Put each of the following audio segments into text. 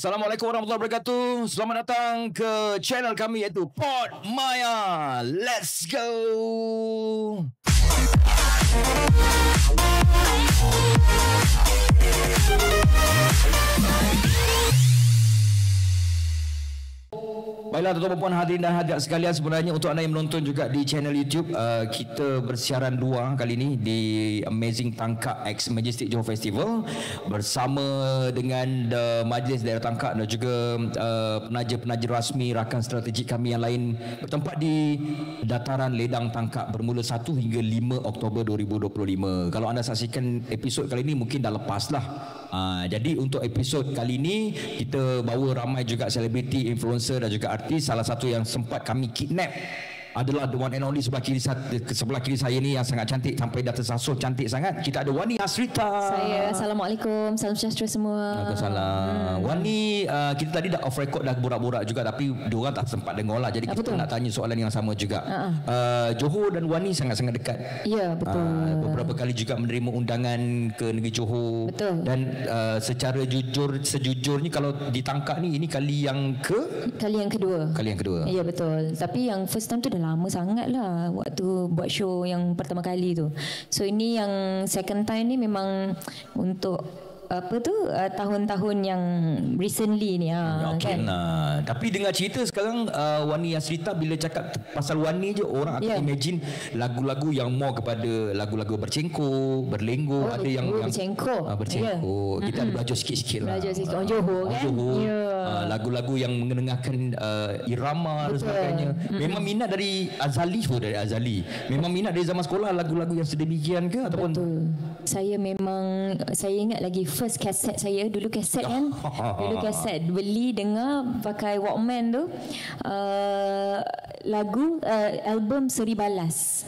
Assalamualaikum warahmatullahi wabarakatuh. Selamat datang ke channel kami iaitu Pod Maya. Let's go. Baiklah tuan-tuan puan hadirin dan hadirat sekalian, sebenarnya untuk anda yang menonton juga di channel YouTube, kita bersiaran dua kali ini di Amazing Tangkak X Majestic Johor Festival bersama dengan Majlis Daerah Tangkak dan juga penaja-penaja rasmi rakan strategik kami yang lain bertempat di Dataran Ledang Tangkak bermula 1 hingga 5 Oktober 2025. Kalau anda saksikan episod kali ini mungkin dah lepas lah. Jadi untuk episod kali ini kita bawa ramai juga selebriti, influencer dan juga artis. Salah satu yang sempat kami kidnap adalah the one and only sebelah kiri saya ni yang sangat cantik sampai dah tersasuh cantik sangat. Kita ada Wani Asrita. Saya. Assalamualaikum. Salam sejahtera semua. Waalaikumsalam. Wani, kita tadi dah off record dah borak-borak juga tapi diorang tak sempat dengar lah. Jadi kita nak tanya soalan yang sama juga. Johor dan Wani sangat-sangat dekat. Ya, betul. Beberapa kali juga menerima undangan ke negeri Johor. Betul. Dan secara sejujurnya kalau ditangkap ni ini kali yang kedua. Ya, betul. Tapi yang first time tu dah lama sangat lah waktu buat show yang pertama kali tu. So ini yang second time ni memang untuk tahun-tahun yang recently ni okay, kan. Tapi dengar cerita sekarang Wani Asrita, bila cakap pasal Wani je orang akan imagine lagu-lagu yang more kepada lagu-lagu bercengkor, berlenggo, ada yang bercengkor. Kita ada belajar sikit-sikit lah. Belajar sikit orang Johor kan. Lagu-lagu yang mengenengahkan irama dan sebagainya. Memang minat dari Azali. Memang minat dari zaman sekolah lagu-lagu yang sedemikian ke ataupun? Betul. Saya ingat lagi first kaset saya dulu, kaset kan. Dulu kaset beli dengar pakai Walkman tu, lagu album Seri Balas.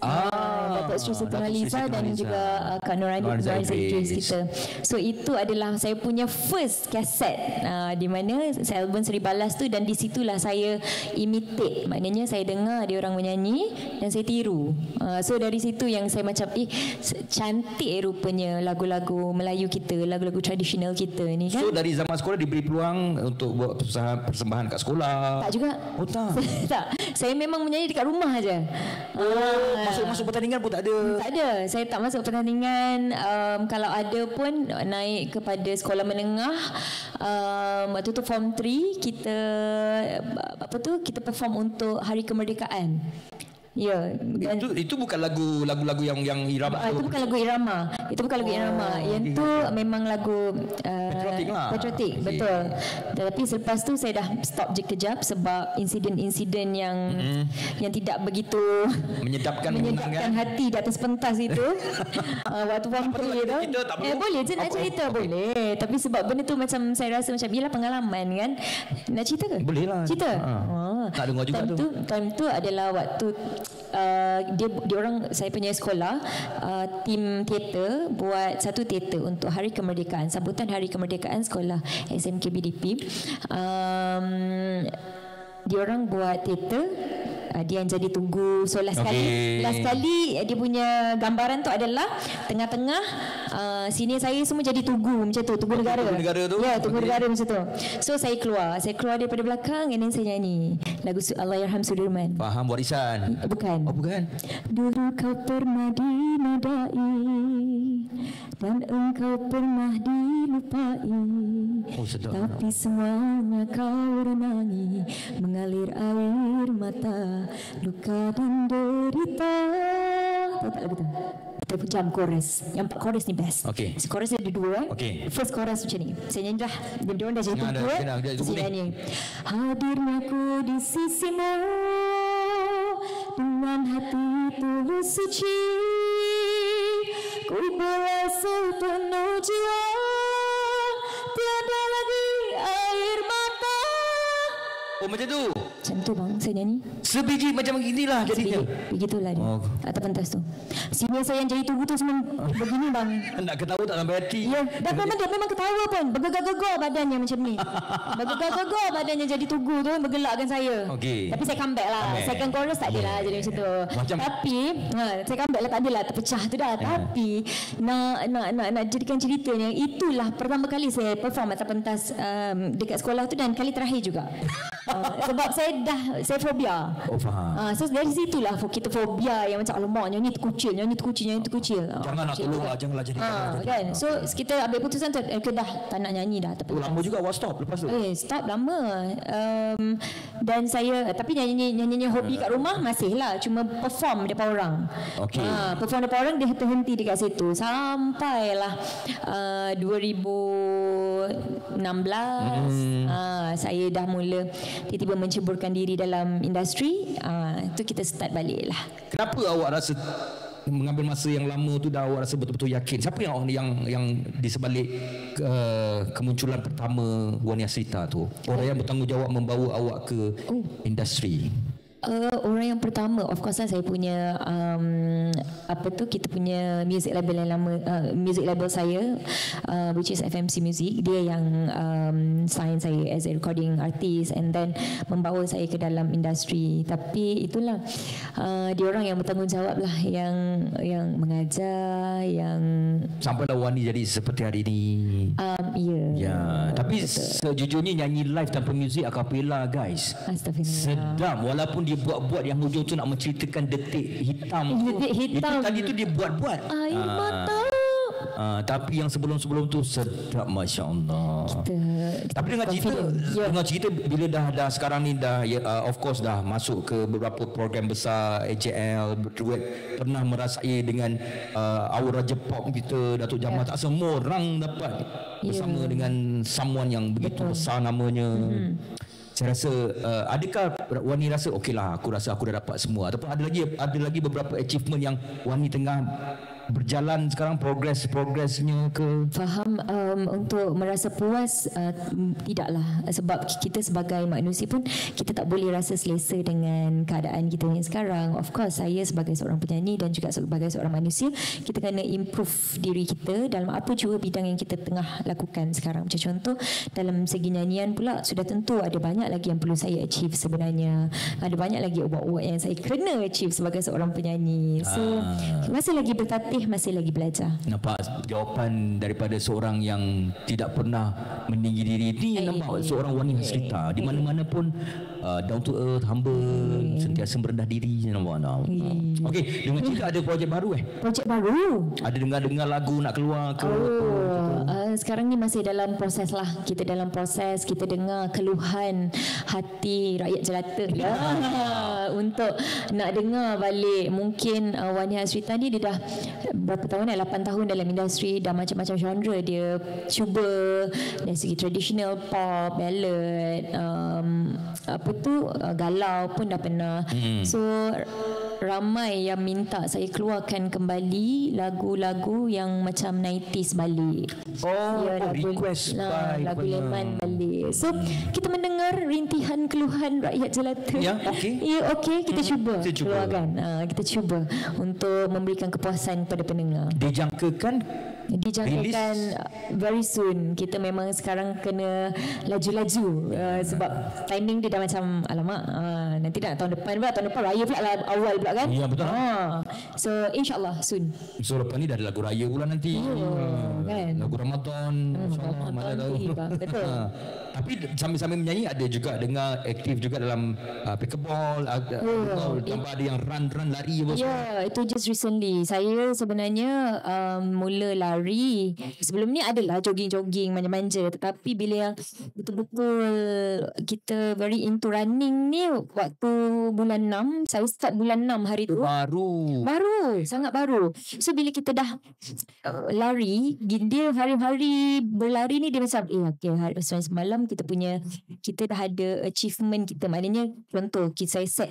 Datuk Seri Siti Nurhaliza dan juga Kak Nurani Idris kita. So itu adalah saya punya first kaset, di mana album Seri Balas tu, dan di situlah saya imitate. Maknanya saya dengar dia orang menyanyi dan saya tiru. So dari situ yang saya macam cantik rupanya lagu-lagu Melayu kita, lagu-lagu tradisional kita ni kan. So dari zaman sekolah diberi peluang untuk buat persembahan kat sekolah? Tak juga. Oh tak? Tak. Saya memang menyanyi dekat rumah aja. Masuk pertandingan pun tak ada? Tak ada. Saya tak masuk pertandingan. Kalau ada pun naik kepada sekolah menengah. Waktu tu form 3 kita perform untuk Hari Kemerdekaan. Ya, itu bukan lagu-lagu yang irama. Itu bukan lagu irama. Yang tu memang lagu patriotik, betul. Tapi selepas tu saya dah stop je kejap sebab insiden-insiden yang tidak begitu menyedapkan hati di atas pentas itu. Waktu form 3 tu. Boleh je nak cerita, boleh. Tapi sebab benda tu macam saya rasa macam ialah pengalaman kan. Nak cerita ke? Boleh lah. Cerita. Tak dengar juga tu. Time tu adalah waktu dia orang, saya punya sekolah, tim teater buat satu teater untuk Hari Kemerdekaan, sambutan Hari Kemerdekaan sekolah SMK BDP. Dia orang buat teater. Dia yang jadi tugu. So last kali dia punya gambaran tu adalah tengah-tengah senior saya semua jadi tugu macam tu, tugu negara. Ya, tugu negara macam tu. So saya keluar daripada belakang dan saya nyanyi lagu Allahyarham Sudirman. Faham warisan? Bukan. Oh bukan. Dulu kau pernah dinodai dan engkau pernah dilupai. Tapi semuanya kau renangi, mengalir air mata, luka dan derita. Tahu tak lagu tu? Kita jam chorus. Yang chorus ni best. Chorus dia ada dua. First chorus macam ni. Saya nyanyi dah. Dia orang dah jadi tugu. Saya nyanyi. Hadirnya ku di sisimu dengan hati tulus suci, ku berasa penuh jiwa, tiada lagi air mata. Oh macam tu. Macam tu bang, saya nyanyi. Sebiji macam inilah jadinya. Begitulah dia. Atas pentas tu. Senior saya yang jadi tunggu tu semua begini bang. Nak ketawa tak sampai hati. Ya, dan memang dia memang ketawa pun. Bergegar-gegar badannya macam ni. Bergegar-gegar badannya jadi tugu tu menggelakkan saya. Okey. Tapi saya comeback lah. Second chorus tak adalah jadi macam tu. Tapi saya comeback lah, tak adalah terpecah tu dah. Tapi nak jadikan ceritanya, itulah pertama kali saya perform atas pentas dekat sekolah tu dan kali terakhir juga. Sebab saya fobia. Oh faham. So dari situlah kita fobia yang macam alamak nyanyi terkucil. Jangan nak tolong lah, janganlah jadi kan. So kita ambil putusan tu, dah tak nak nyanyi dah. Lama juga awak stop lepas tu. Stop lama. Dan saya tapi nyanyi hobi kat rumah masih lah, cuma perform depan orang. Okey. Perform depan orang dia terhenti dekat situ sampailah 2016 saya dah mula tiba-tiba menceburkan diri dalam industri. Itu kita start balik lah. Kenapa awak rasa mengambil masa yang lama tu dah awak rasa betul-betul yakin? Siapa yang di sebalik kemunculan pertama Wani Hasrita tu? Orang yang bertanggungjawab membawa awak ke industri. Orang yang pertama of course lah saya punya kita punya music label yang lama, music label saya which is FMC Music. Dia yang sign saya as a recording artist and then membawa saya ke dalam industri. Tapi itulah dia orang yang bertanggungjawab lah, yang mengajar, yang sampailah Wani jadi seperti hari ini. Ya. Tapi sejujurnya nyanyi live tanpa muzik acapella guys, sedap. Walaupun dia buat-buat yang hujung tu nak menceritakan detik hitam. Itu tadi tu dia buat-buat. Air mata. Tapi yang sebelum-sebelum tu sedap, Masya Allah. Tapi dengan cerita bila dah sekarang ni dah of course dah masuk ke beberapa program besar AJL, berduet, pernah merasai dengan aura J-pop kita, Datuk Jamal. Tak semua orang dapat bersama dengan someone yang begitu besar namanya. Saya rasa adakah Wani rasa okeylah, aku rasa aku dah dapat semua, ataupun ada lagi beberapa achievement yang Wani tengah berjalan sekarang, progresnya ke? Faham. Untuk merasa puas tidaklah, sebab kita sebagai manusia pun kita tak boleh rasa selesa dengan keadaan kita yang sekarang. Of course saya sebagai seorang penyanyi dan juga sebagai seorang manusia, kita kena improve diri kita dalam apa jua bidang yang kita tengah lakukan sekarang. Macam contoh dalam segi nyanyian pula, sudah tentu ada banyak lagi yang perlu saya achieve sebenarnya. Ada banyak lagi award-award yang saya kena achieve sebagai seorang penyanyi. So masih lagi bertatih, masih lagi belajar. Nampak jawapan daripada seorang yang tidak pernah meninggi diri ni. Nampak seorang Wani Hasrita di mana-mana pun down to earth, humble, sentiasa merendah diri. Nampak. Okey, dengan cerita ada projek baru Projek baru? Ada dengar lagu nak keluar ke? Sekarang ni masih dalam proses lah. Kita dalam proses, kita dengar keluhan hati rakyat jelata untuk nak dengar balik. Mungkin Wani Hasrita ni dia dah berapa tahun 8 tahun dalam industri, dah macam-macam genre dia cuba, dari segi traditional, pop, ballad, galau pun dah pernah. So ramai yang minta saya keluarkan kembali lagu-lagu yang macam 90s balik. Request lagu Leman balik. So kita mendengar rintihan keluhan rakyat jelata. Okey, kita cuba keluarkan. Kita cuba untuk memberikan kepuasan kepada pendengar. Dijangkakan very soon. Kita memang sekarang kena laju-laju sebab timing dia dah macam alamak, nanti dah tahun depan raya pula lah, awal pula kan. Ya betul. So insyaAllah soon. So lepas ni dah ada lagu raya pula nanti. Kan? Lagu Ramadan. InsyaAllah mana tahu. Betul. Tapi sambil-sambil menyanyi ada juga dengar aktif juga dalam pickleball, tambah ada yang run lari apa semua. Itu just recently. Saya sebenarnya mula lari. Sebelum ni adalah jogging-jogging manja-manja, tetapi bila yang betul-betul kita very into running ni waktu bulan 6, saya start bulan 6 hari tu. Baru, sangat baru. So bila kita dah lari, dia hari-hari berlari ni dia macam hari semalam kita dah ada achievement kita. Maknanya contoh saya set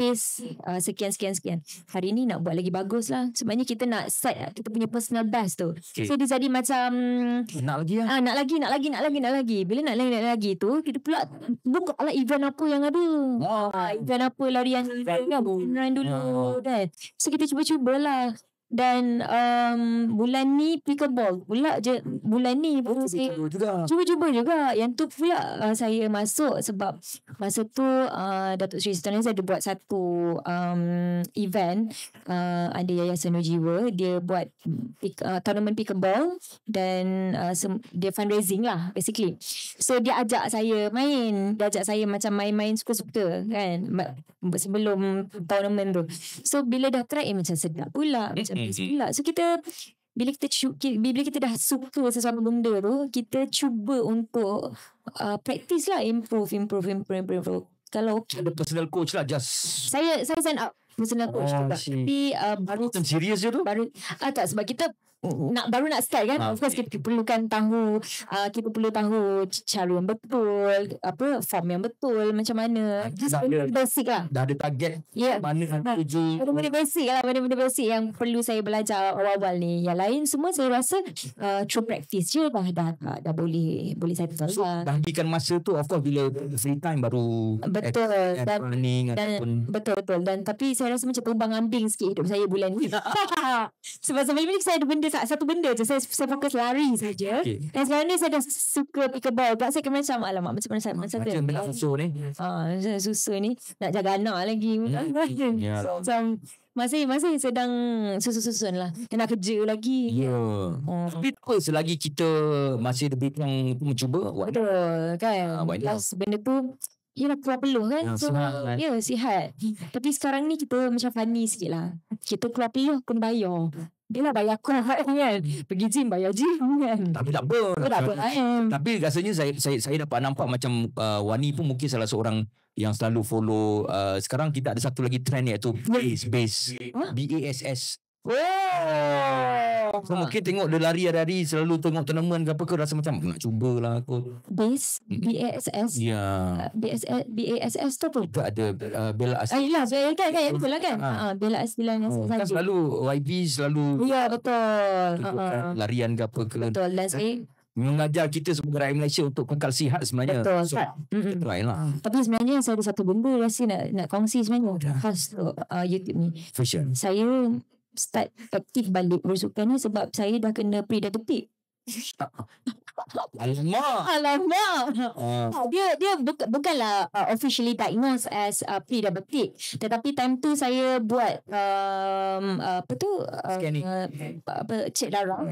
pace sekian. Hari ni nak buat lagi bagus lah. Sebenarnya kita nak set kita punya personal best tu. So dia jadi macam nak lagi lah. nak lagi. Bila nak lagi tu, kita pula buka lah event apa yang ada. Event apa larian run dulu kan. So kita cuba-cubalah. Dan bulan ni pickleball pula je. Bulan ni cuba-cuba juga. Yang tu pula saya masuk sebab masa tu Datuk Seri Sultan Azizah ada buat satu event ada Yayasan Nujiwa. Dia buat tournament pickleball dan dia fundraising lah basically. So dia ajak saya main. Dia ajak saya macam main-main suka-suka kan sebelum tournament tu. So bila dah try macam sedap pula, macam pula. So kita bila kita dah suka sesuatu benda tu, kita cuba untuk practice lah, improve. Kalau ada personal coach lah, just saya sign up personal coach juga. Tapi baru serius je tu? Baru tak, sebab kita baru nak start kan. Of course kita perlukan tahu cara yang betul, form yang betul, macam mana. Basic lah. Dah ada target mana tuju. Benda-benda basic lah, benda-benda basic yang perlu saya belajar awal-awal ni. Yang lain semua saya rasa through practice je dah boleh settle lah. Bahagikan masa tu of course bila free time baru betul running ataupun betul. Dan tapi saya rasa macam terbang ambing sikit hidup saya bulan ni. Sebab sebelum ni saya ada satu benda je, saya fokus lari saja. Dan sekarang ni saya dah suka pickleball. Tak, saya macam alamak macam mana macam susu ni. Susu ni nak jaga anak lagi. Macam masih sedang susun lah. Dan nak kerja lagi. Tapi apa selagi kita masih lebih yang mencuba. Betul kan. Plus benda tu yelah keluar peluh kan. Sihat. Tapi sekarang ni kita macam funny sikit lah. Kita keluar peluh pun bayar. Dia lah bayar kuat kan. Pergi gym bayar gym kan. Tapi tak apa. Tapi rasanya saya dapat nampak macam Wani pun mungkin salah seorang yang selalu follow. Sekarang kita ada satu lagi trend iaitu BASS. BASS. So mungkin tengok dia lari hari-hari, selalu tengok tournament ke apa ke, rasa macam nak cubalah kot. BASS. BASS tu apa? Kita ada Bella Asli. Yelah betul lah kan. Bella Asli kan selalu YB selalu. Ya betul. Larian ke apa ke. Betul. Dan saya mengajar kita sebagai rakyat Malaysia untuk kekal sihat sebenarnya. Betul. So, try lah. Tapi sebenarnya saya ada satu benda rasa nak kongsi sebenarnya khas YouTube ni. Fashion. Saya start aktif balik bersukan ni sebab saya dah kena pre-diabetic. Alamak. Dia bukanlah officially diagnosed as pre-diabetic, tetapi time tu saya buat scanning, cek darah.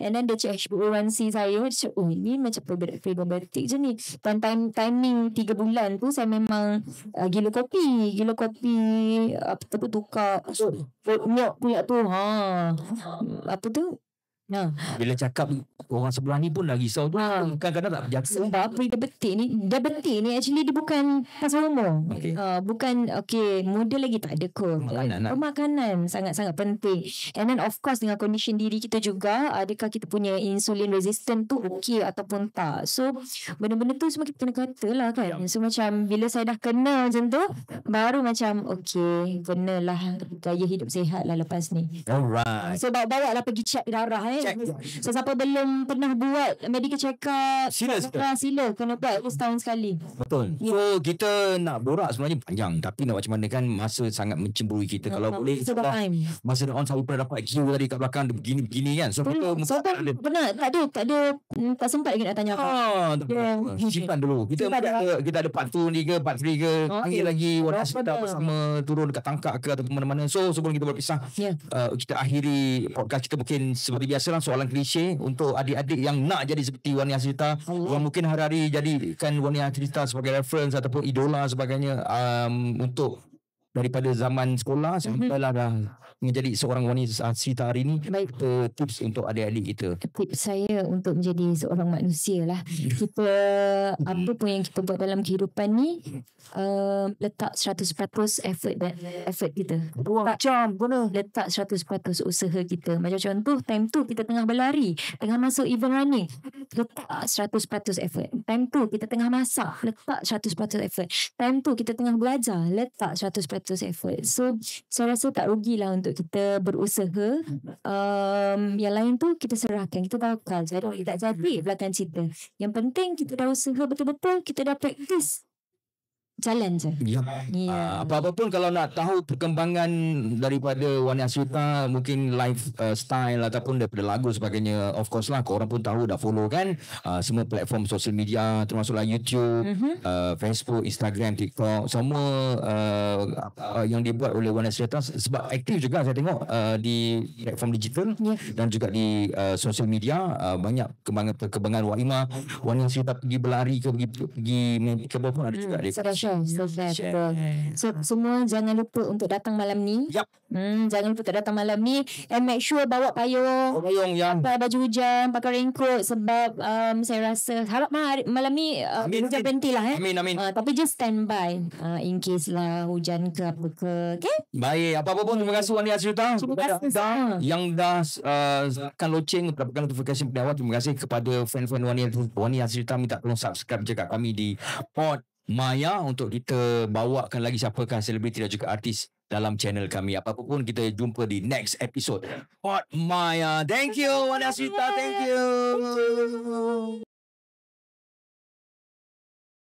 And then dia cek HbA1c saya. Dia cek, ini macam pre-diabetic je ni. Dan timing 3 bulan tu saya memang gila kopi. Tukar milk pula tu. Bila cakap orang sebelah ni pun dah risau tu. Kadang-kadang tak berjaga. Sebab diabetik ni actually dia bukan pasal umur. Bukan muda lagi tak ada kot. Pemakanan sangat-sangat penting. And then of course dengan condition diri kita juga, adakah kita punya insulin resistant tu ataupun tak. So benda-benda tu semua kita kena kata lah kan. So macam bila saya dah kena macam tu, baru macam kenalah gaya hidup sihat lah lepas ni. Alright. So bawa lah pergi check darah So siapa belum pernah buat medical check up, sila kena buat setahun sekali. Betul. So kita nak borak sebenarnya panjang, tapi nak macam mana kan, masa sangat mencemburui kita. Kalau boleh masa on saya pernah dapat queue tadi kat belakang begini kan. So kita pernah tak sempat lagi nak tanya simpan dulu. Kita ada part 2 ni ke part 3 ke, panggil lagi kita bersama turun dekat Tangkak ke atau mana-mana. So sebelum kita berpisah, kita akhiri podcast kita mungkin seperti biasa lah, soalan klise untuk adik-adik yang nak jadi seperti Wani Hasrita, yang mungkin hari-hari jadikan Wani Hasrita sebagai reference ataupun idola sebagainya, untuk daripada zaman sekolah sampailah dah menjadi seorang Wani Hasrita hari ni. Tips untuk adik-adik kita. Tips saya untuk menjadi seorang manusia lah, kita apa pun yang kita buat dalam kehidupan ni, letak 100% effort kita. Letak 100% usaha kita. Macam contoh time tu kita tengah berlari, tengah masuk event running, letak 100% effort. Time tu kita tengah masak, letak 100% effort. Time tu kita tengah belajar, letak 100% 100% effort. So saya rasa tak rugilah untuk kita berusaha. Yang lain tu kita serahkan, kita tawakal. Jadi tak jadi belakang cerita. Yang penting kita dah usaha betul-betul, kita dah praktis, jalan je. Apa-apa pun kalau nak tahu perkembangan daripada Wani Hasrita, mungkin lifestyle ataupun daripada lagu sebagainya, of course lah korang pun tahu, dah follow kan semua platform sosial media, termasuklah YouTube, Facebook, Instagram, TikTok, semua yang dibuat oleh Wani Hasrita. Sebab aktif juga saya tengok di platform digital dan juga di sosial media. Banyak perkembangan Wani Hasrita pergi berlari ke pergi medical pun ada juga dia. So semua jangan lupa untuk datang malam ni. Jangan lupa untuk datang malam ni, and make sure bawa payung, pakai baju hujan, pakai raincoat, sebab saya rasa harap malam ni hujan berhenti lah. Amin. Tapi just stand by in case lah hujan ke apa ke. Okay? Baik, apa-apa pun terima kasih Wani Hasrita yang dah akan loceng mendapatkan notification pada awal. Terima kasih kepada fan-fan Wani Hasrita. Minta tolong subscribe je kat kami di Pod Maya untuk kita bawakan lagi siapakah selebriti dan juga artis dalam channel kami. Apa-apa pun kita jumpa di next episode Pod Maya. Thank you Wani Hasrita. Thank you.